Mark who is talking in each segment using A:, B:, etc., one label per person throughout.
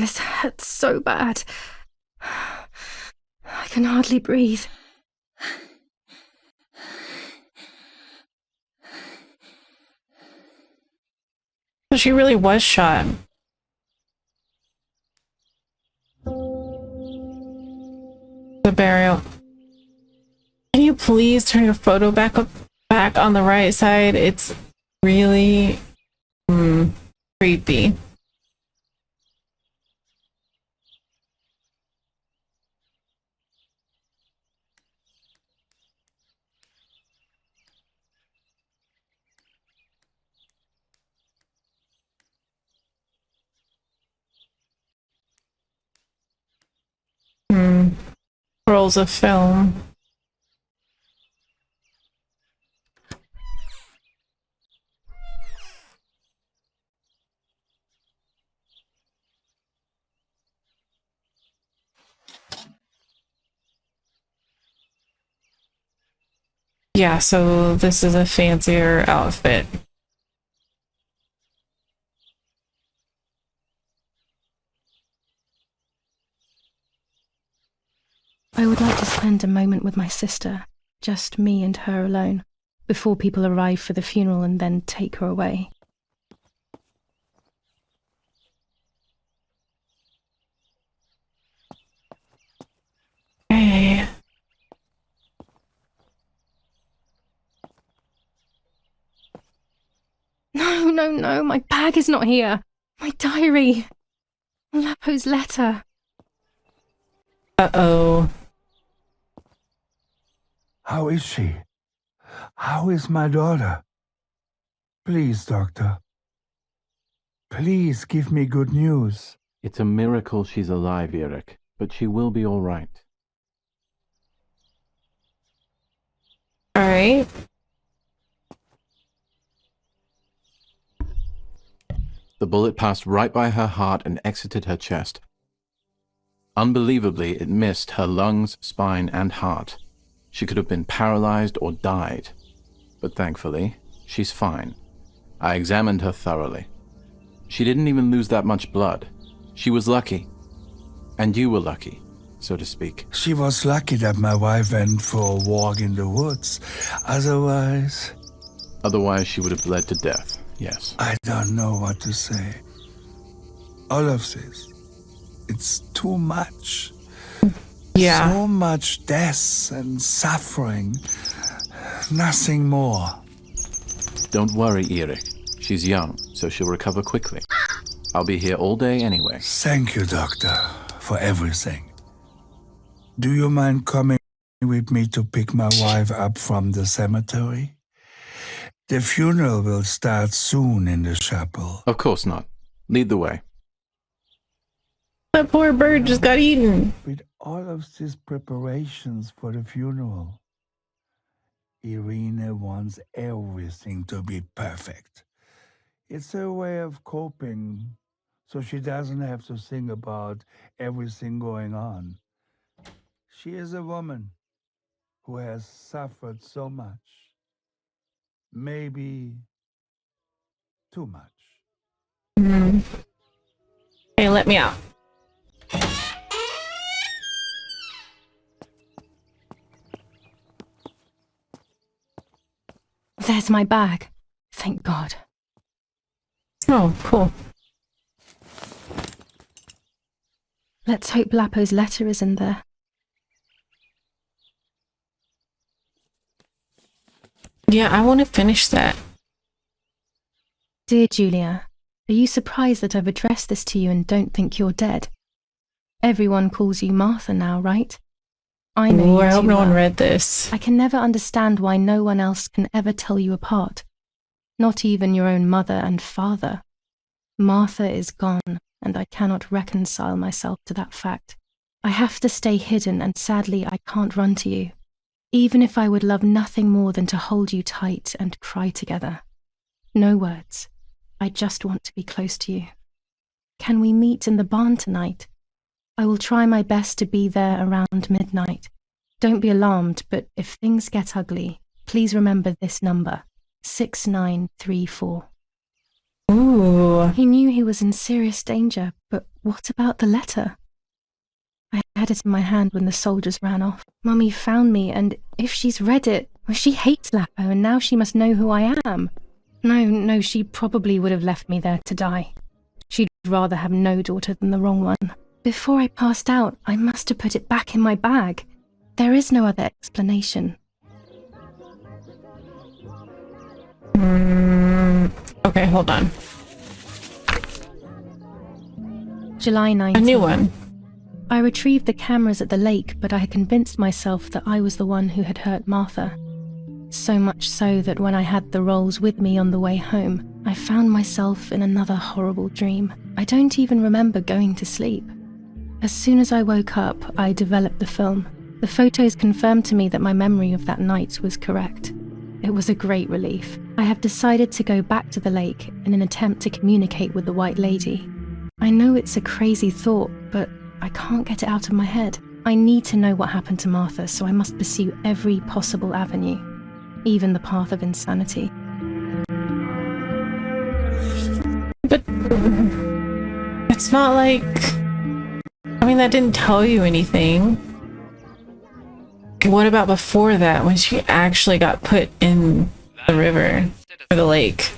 A: This hurts so bad. I can hardly breathe.
B: So she really was shot. The burial. Can you please turn your photo back on the right side? It's really creepy. Rolls of film. Yeah, so this is a fancier outfit.
A: I would like to spend a moment with my sister, just me and her alone, before people arrive for the funeral and then take her away.
B: Hey.
A: No, my bag is not here. My diary. Lapo's letter.
B: Uh-oh.
C: How is she? How is my daughter? Please, doctor. Please give me good news.
D: It's a miracle she's alive, Eric, but she will be all right.
B: All right.
D: The bullet passed right by her heart and exited her chest. Unbelievably, it missed her lungs, spine, and heart. She could have been paralyzed or died. But thankfully, she's fine. I examined her thoroughly. She didn't even lose that much blood. She was lucky. And you were lucky, so to speak.
C: She was lucky that my wife went for a walk in the woods. Otherwise,
D: she would have bled to death, yes.
C: I don't know what to say. All of this, it's too much.
B: Yeah.
C: So much death and suffering. Nothing more.
D: Don't worry, Eric. She's young, so she'll recover quickly. I'll be here all day anyway.
C: Thank you, doctor, for everything. Do you mind coming with me to pick my wife up from the cemetery? The funeral will start soon in the chapel.
D: Of course not. Lead the way.
B: That poor bird just got eaten.
C: With all of these preparations for the funeral, Irina wants everything to be perfect. It's her way of coping, so she doesn't have to think about everything going on. She is a woman who has suffered so much. Maybe too much.
B: Hey, let me out.
A: There's my bag. Thank God.
B: Oh, cool.
A: Let's hope Lapo's letter is in there.
B: Yeah, I want to finish that.
A: Dear Julia, are you surprised that I've addressed this to you and don't think you're dead? Everyone calls you Martha now, right? I know
B: Ooh,
A: you
B: I hope
A: too
B: no one
A: well.
B: read this.
A: I can never understand why no one else can ever tell you apart. Not even your own mother and father. Martha is gone, and I cannot reconcile myself to that fact. I have to stay hidden, and sadly I can't run to you. Even if I would love nothing more than to hold you tight and cry together. No words. I just want to be close to you. Can we meet in the barn tonight? I will try my best to be there around midnight. Don't be alarmed, but if things get ugly, please remember this number, 6934.
B: Ooh.
A: He knew he was in serious danger, but what about the letter? I had it in my hand when the soldiers ran off. Mummy found me, and if she's read it, well, she hates Lapo, and now she must know who I am. No, she probably would have left me there to die. She'd rather have no daughter than the wrong one. Before I passed out, I must have put it back in my bag. There is no other explanation.
B: Okay, hold on.
A: July 19th.
B: A new one.
A: I retrieved the cameras at the lake, but I had convinced myself that I was the one who had hurt Martha. So much so that when I had the rolls with me on the way home, I found myself in another horrible dream. I don't even remember going to sleep. As soon as I woke up, I developed the film. The photos confirmed to me that my memory of that night was correct. It was a great relief. I have decided to go back to the lake in an attempt to communicate with the White Lady. I know it's a crazy thought, but I can't get it out of my head. I need to know what happened to Martha, so I must pursue every possible avenue, even the path of insanity.
B: But it's not like... I mean, that didn't tell you anything. What about before that, when she actually got put in the river, or the lake?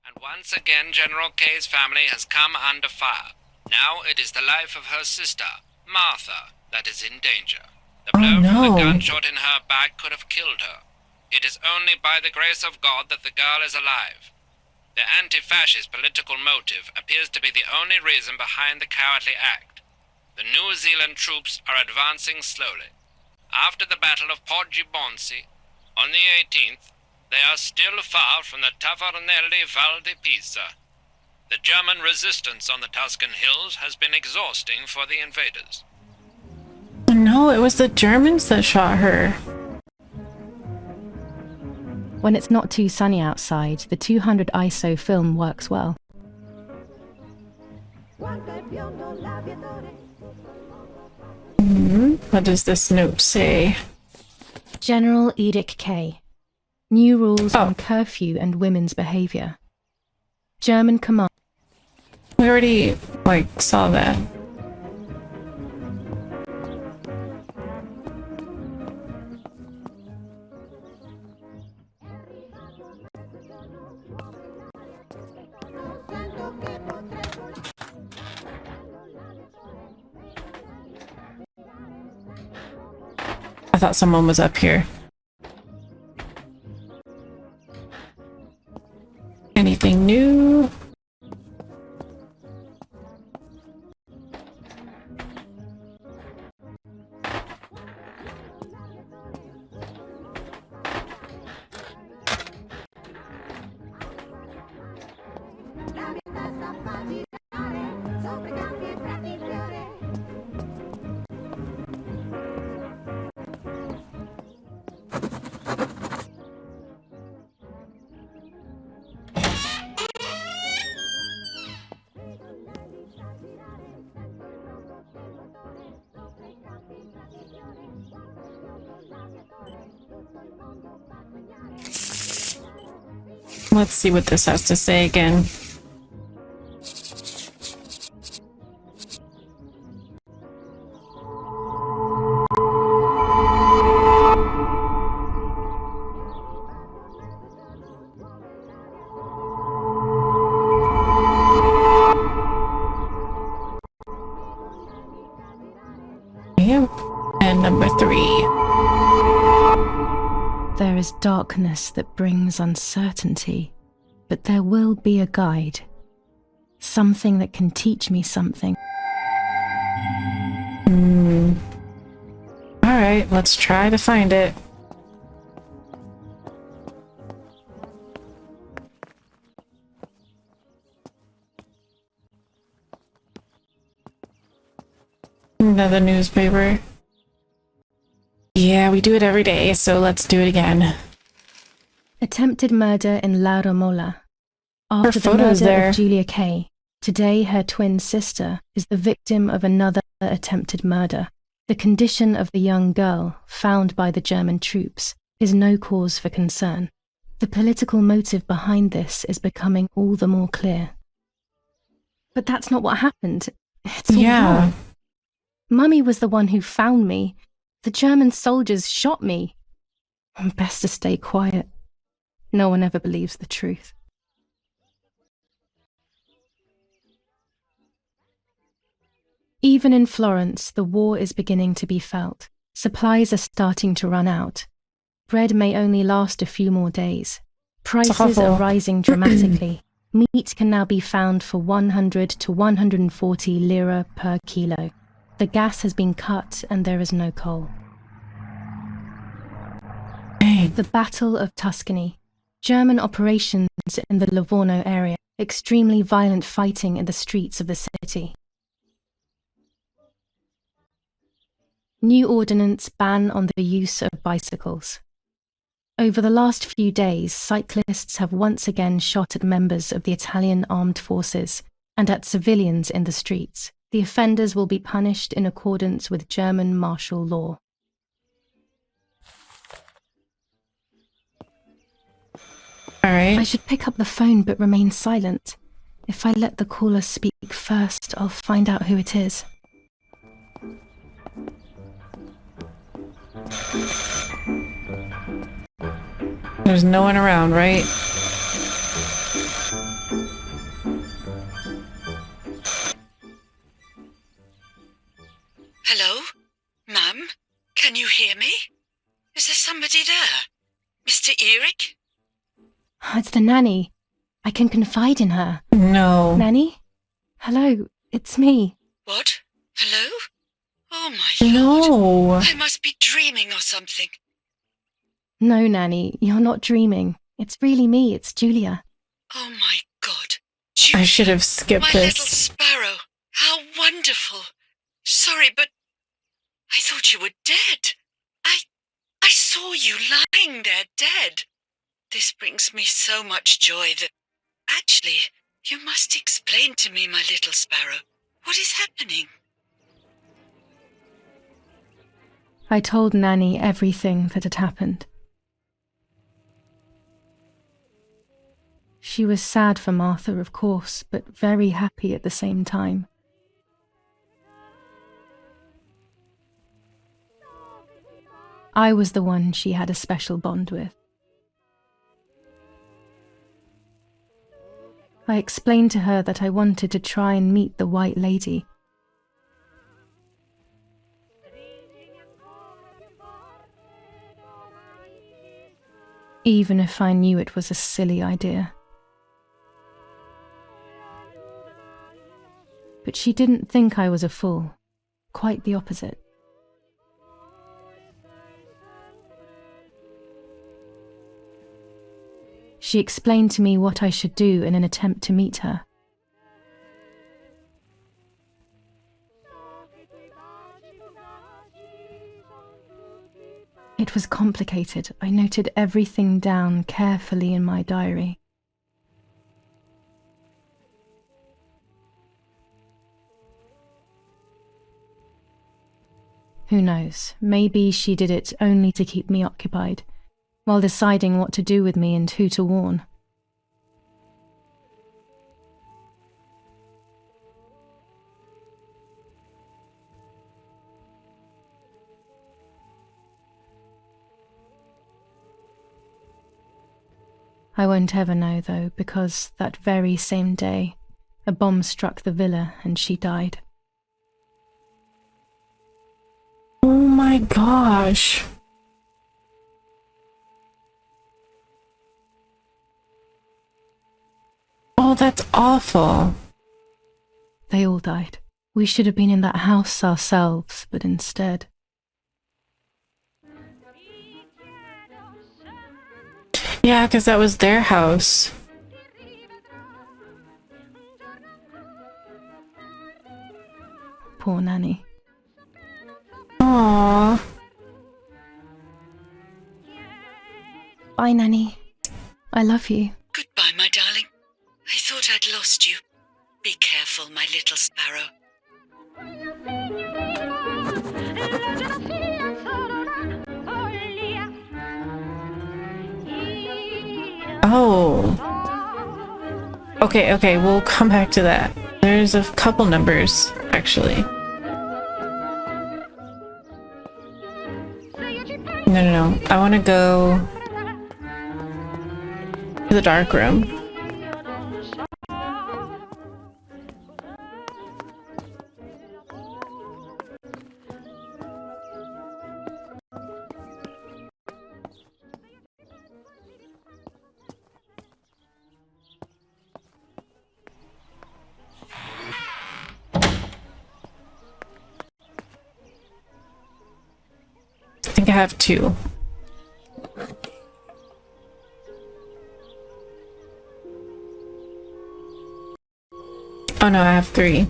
E: And once again, General K's family has come under fire. Now it is the life of her sister, Martha, that is in danger. The blow from the gunshot in her back could have killed her. It is only by the grace of God that the girl is alive. The anti-fascist political motive appears to be the only reason behind the cowardly act. The New Zealand troops are advancing slowly. After the Battle of Poggibonsi, on the 18th, they are still far from the Tavernelli Val di Pisa. The German resistance on the Tuscan hills has been exhausting for the invaders.
B: No, it was the Germans that shot her.
A: When it's not too sunny outside, the 200 ISO film works well.
B: What does this note say?
A: General Edict K. New rules on curfew and women's behavior. German command.
B: We already, saw that. I thought someone was up here. Anything new? Let's see what this has to say again. And number 3.
A: There is darkness that brings uncertainty, but there will be a guide. Something that can teach me something.
B: Alright, let's try to find it. Another newspaper. Yeah, we do it every day, so let's do it again.
A: Attempted murder in La Romola. After the
B: photo's
A: murder
B: there.
A: of Julia Kay, today her twin sister is the victim of another attempted murder. The condition of the young girl, found by the German troops, is no cause for concern. The political motive behind this is becoming all the more clear. But that's not what happened. It's all
B: Yeah.
A: wrong. Mummy was the one who found me. The German soldiers shot me. Best to stay quiet. No one ever believes the truth. Even in Florence, the war is beginning to be felt. Supplies are starting to run out. Bread may only last a few more days. Prices are rising dramatically. Meat can now be found for 100 to 140 lira per kilo. The gas has been cut and there is no coal. The Battle of Tuscany. German operations in the Livorno area. Extremely violent fighting in the streets of the city. New ordinance ban on the use of bicycles. Over the last few days, cyclists have once again shot at members of the Italian armed forces and at civilians in the streets. The offenders will be punished in accordance with German martial law.
B: All right.
A: I should pick up the phone but remain silent. If I let the caller speak first, I'll find out who it is.
B: There's no one around, right?
F: Hello? Ma'am? Can you hear me? Is there somebody there? Mr. Eric?
A: It's the nanny. I can confide in her.
B: No.
A: Nanny? Hello, it's me.
F: What? Hello? Oh my lord.
B: No.
F: I must be dreaming or something.
A: No, Nanny, you're not dreaming. It's really me, it's Julia.
F: Oh my god.
B: I should have skipped
F: my
B: this.
F: little sparrow. How wonderful. Sorry, but I thought you were dead. I saw you lying there dead. This brings me so much joy that... Actually, you must explain to me, my little sparrow. What is happening?
A: I told Nanny everything that had happened. She was sad for Martha, of course, but very happy at the same time. I was the one she had a special bond with. I explained to her that I wanted to try and meet the White Lady. Even if I knew it was a silly idea. But she didn't think I was a fool. Quite the opposite. She explained to me what I should do in an attempt to meet her. It was complicated. I noted everything down carefully in my diary. Who knows, maybe she did it only to keep me occupied, while deciding what to do with me and who to warn. I won't ever know, though, because that very same day, a bomb struck the villa and she died.
B: Oh my gosh. Oh, that's awful.
A: They all died. We should have been in that house ourselves, but instead...
B: Yeah, because that was their house.
A: Poor Nanny.
B: Aww.
A: Bye, Nanny. I love you.
F: Goodbye, my darling. I thought I'd lost you. Be careful, my little sparrow.
B: Oh. Okay, we'll come back to that. There's a couple numbers, actually. No. I want to go to the dark room. I think I have 2. Oh no, I have 3.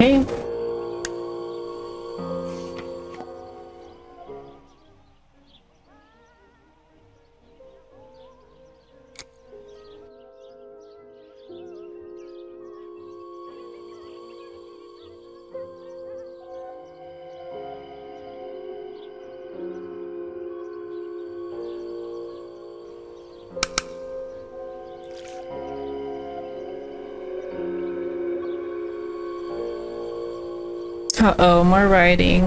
B: Okay. Uh-oh, more writing.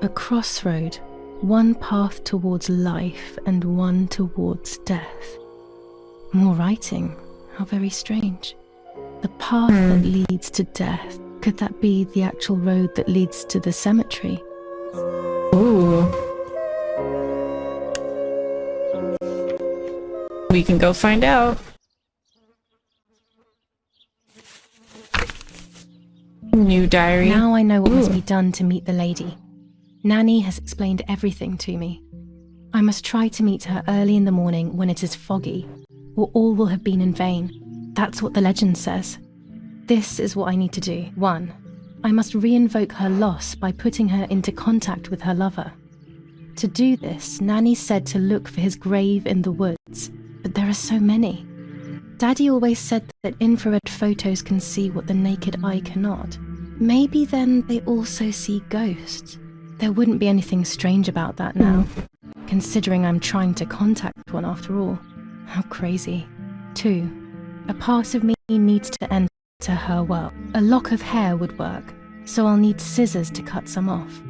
A: A crossroad, one path towards life and one towards death. More writing, how very strange. The path that leads to death, could that be the actual road that leads to the cemetery?
B: Ooh. We can go find out. New diary.
A: Now I know what must be done to meet the lady. Nanny has explained everything to me. I must try to meet her early in the morning when it is foggy, or all will have been in vain. That's what the legend says. This is what I need to do. 1. I must re-invoke her loss by putting her into contact with her lover. To do this, Nanny said to look for his grave in the woods, but there are so many. Daddy always said that infrared photos can see what the naked eye cannot. Maybe then they also see ghosts. There wouldn't be anything strange about that now, considering I'm trying to contact one after all. How crazy. 2. A part of me needs to enter her world. A lock of hair would work, so I'll need scissors to cut some off.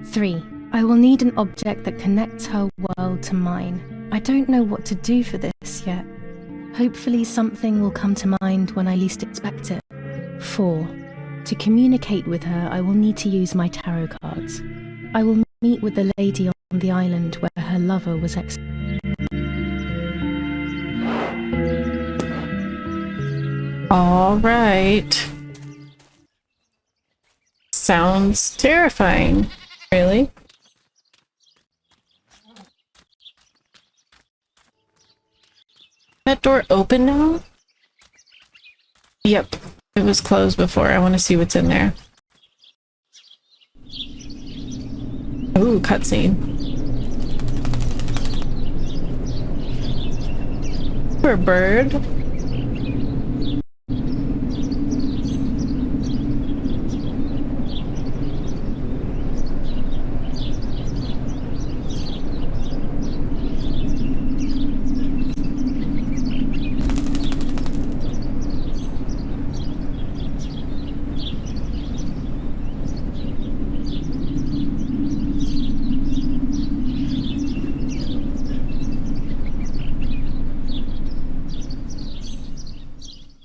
A: 3. I will need an object that connects her world to mine. I don't know what to do for this yet. Hopefully something will come to mind when I least expect it. 4. To communicate with her, I will need to use my tarot cards. I will meet with the lady on the island where her lover was
B: All right. Sounds terrifying. Really? That door open now? Yep. It was closed before. I want to see what's in there. Ooh, cutscene. Poor bird.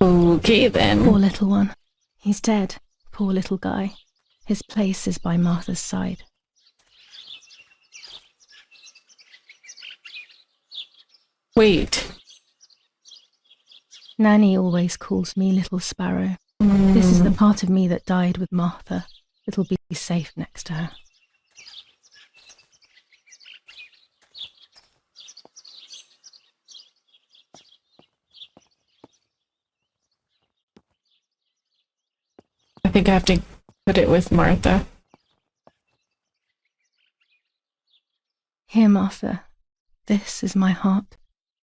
B: Okay then.
A: Poor little one. He's dead. Poor little guy. His place is by Martha's side.
B: Wait.
A: Nanny always calls me Little Sparrow. This is the part of me that died with Martha. It'll be safe next to her.
B: think I have to put it with Martha.
A: Here, Martha. This is my heart.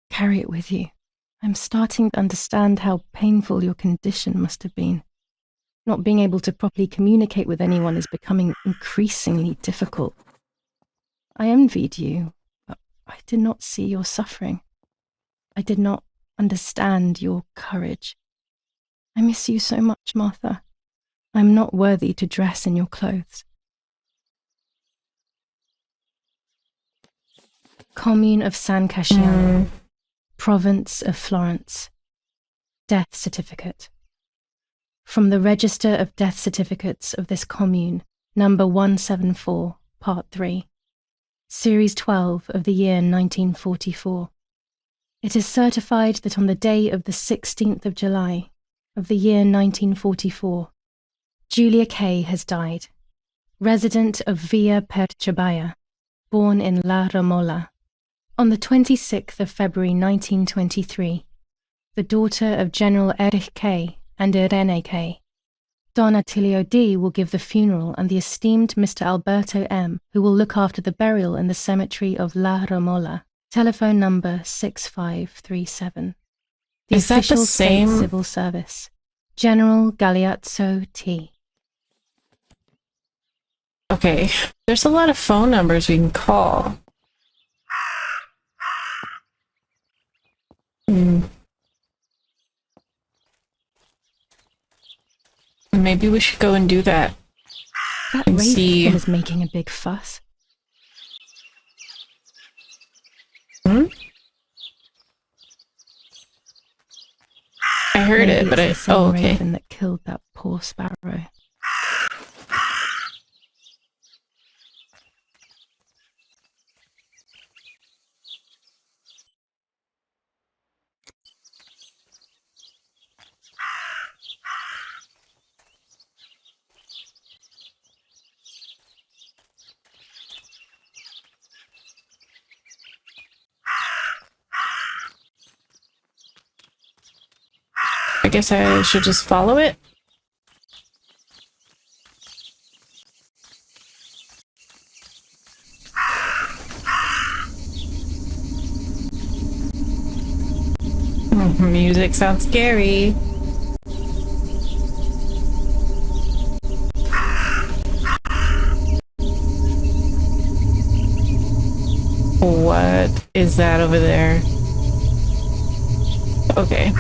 A: Carry it with you. I'm starting to understand how painful your condition must have been. Not being able to properly communicate with anyone is becoming increasingly difficult. I envied you, but I did not see your suffering. I did not understand your courage. I miss you so much, Martha. I'm not worthy to dress in your clothes. Commune of San Casciano, Province of Florence. Death certificate. From the Register of Death Certificates of this commune, number 174, part 3, series 12 of the year 1944. It is certified that on the day of the 16th of July of the year 1944, Julia K. has died, resident of Via Perchabaya, born in La Romola. On the 26th of February 1923, the daughter of General Erich K. and Irene K. Don Attilio D. will give the funeral and the esteemed Mr. Alberto M., who will look after the burial in the cemetery of La Romola. Telephone number 6537. The
B: Is that
A: official
B: the same?
A: state civil service. General Galeazzo T.
B: Okay, there's a lot of phone numbers we can call. Maybe we should go and do that.
A: That
B: And see.
A: Raven is making a big fuss.
B: I heard
A: Maybe
B: it, but
A: it's the
B: oh,
A: same
B: okay.
A: Raven that killed that poor sparrow.
B: I guess I should just follow it. Music sounds scary. What is that over there? Okay.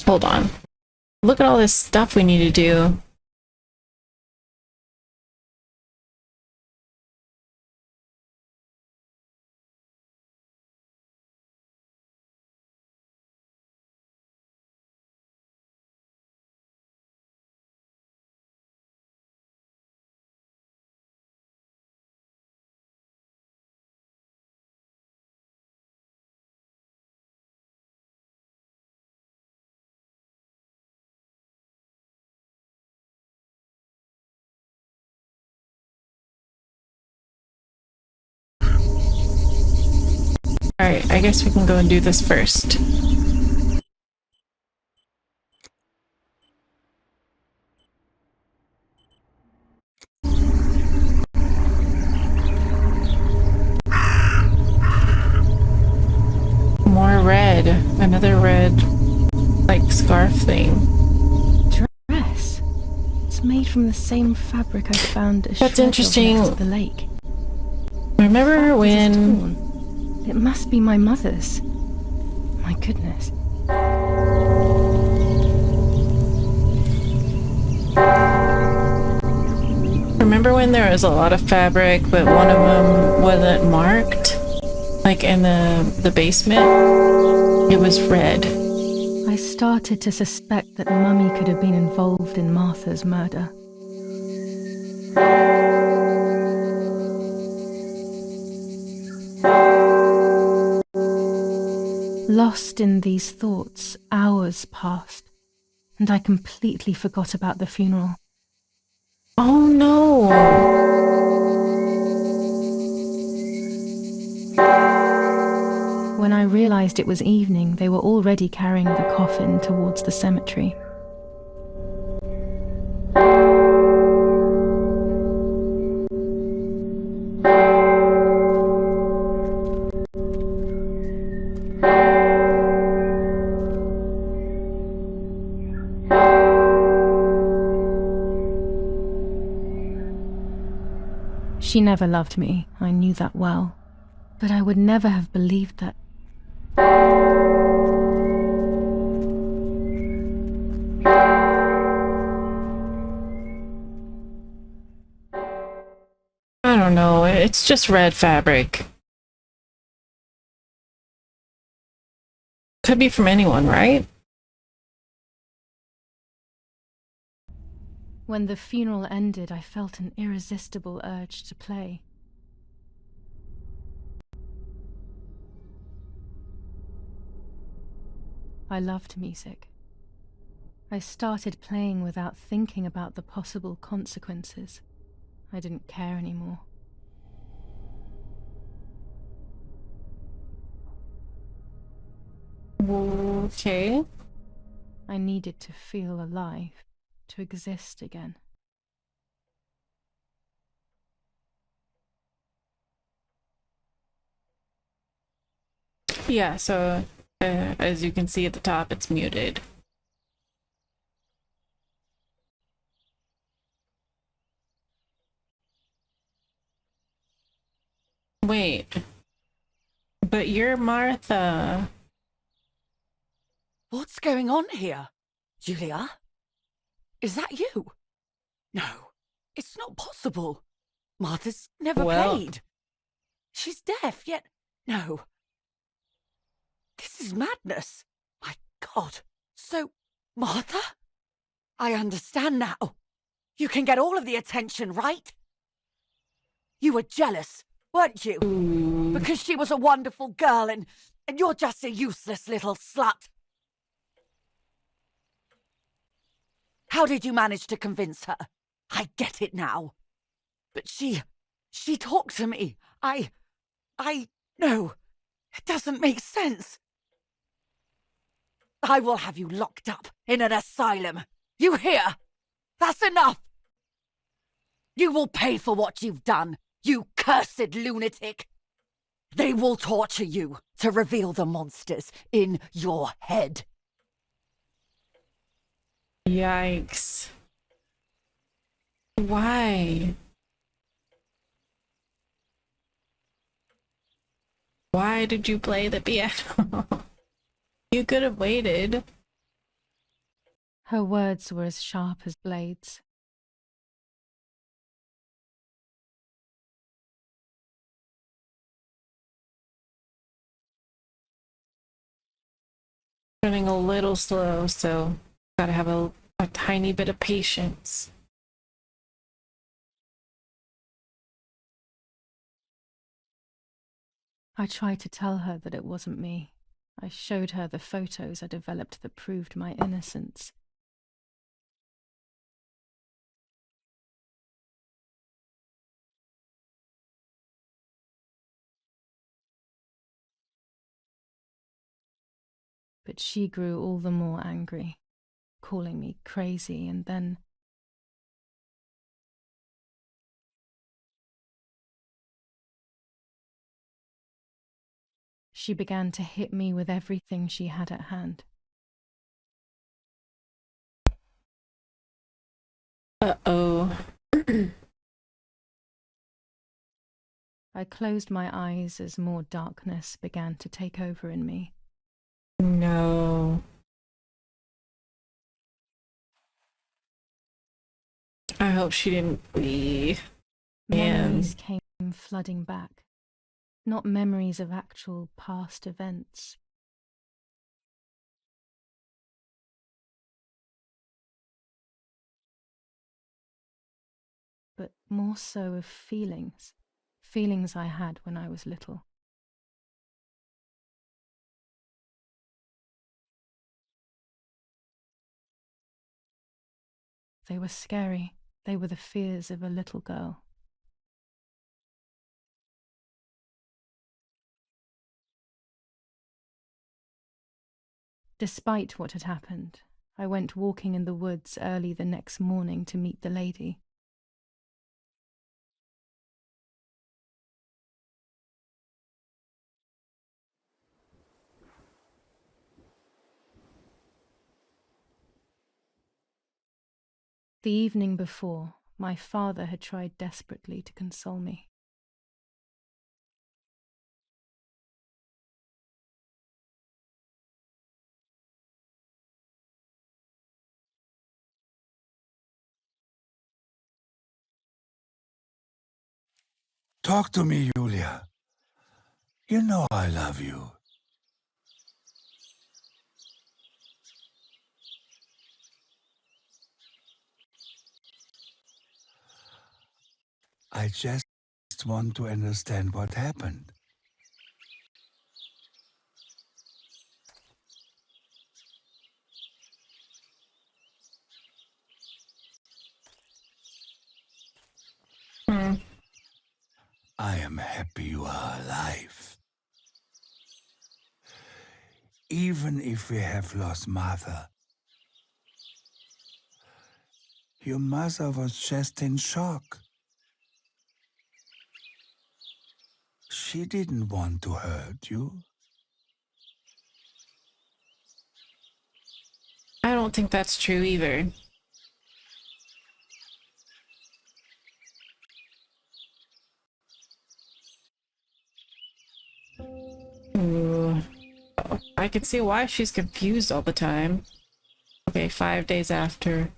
B: Hold on. Look at all this stuff we need to do. Alright, I guess we can go and do this first. More red. Another red, like, scarf thing.
A: Dress? It's made from the same fabric I found a
B: That's
A: shred of
B: interesting.
A: next to the lake.
B: Remember
A: Fabric is
B: when...
A: torn. It must be my mother's. My goodness.
B: Remember when there was a lot of fabric, but one of them wasn't marked? Like in the basement? It was red.
A: I started to suspect that Mummy could have been involved in Martha's murder. Lost in these thoughts, hours passed, and I completely forgot about the funeral.
B: Oh no!
A: When I realized it was evening, they were already carrying the coffin towards the cemetery. She never loved me, I knew that well, but I would never have believed that.
B: I don't know, it's just red fabric. Could be from anyone, right?
A: When the funeral ended, I felt an irresistible urge to play. I loved music. I started playing without thinking about the possible consequences. I didn't care anymore.
B: Okay.
A: I needed to feel alive, to exist again.
B: Yeah, so as you can see at the top, it's muted. Wait, but you're Martha.
F: What's going on here? Julia? Is that you? No, it's not possible. Martha's never played. She's deaf, yet no. This is madness. My God. So, Martha? I understand now. You can get all of the attention, right? You were jealous, weren't you? Because she was a wonderful girl and you're just a useless little slut. How did you manage to convince her? I get it now. But she talked to me. No, it doesn't make sense. I will have you locked up in an asylum. You hear? That's enough. You will pay for what you've done, you cursed lunatic. They will torture you to reveal the monsters in your head.
B: Yikes. Why? Why did you play the piano? You could have waited.
A: Her words were as sharp as blades.
B: Running a little slow, so gotta have a tiny bit of patience.
A: I tried to tell her that it wasn't me. I showed her the photos I developed that proved my innocence. But she grew all the more angry, calling me crazy, and then she began to hit me with everything she had at hand.
B: Uh-oh.
A: I closed my eyes as more darkness began to take over in me.
B: No. I hope she didn't bleed.
A: Memories came flooding back. Not memories of actual past events. But more so of feelings. Feelings I had when I was little. They were scary. They were the fears of a little girl. Despite what had happened, I went walking in the woods early the next morning to meet the lady. The evening before, My father had tried desperately to console me.
C: Talk to me, Julia. You know I love you. I just want to understand what happened. I am happy you are alive. Even if we have lost Mother. Your mother was just in shock. She didn't want to hurt you.
B: I don't think that's true either. Ooh. I can see why she's confused all the time. Okay, 5 days after.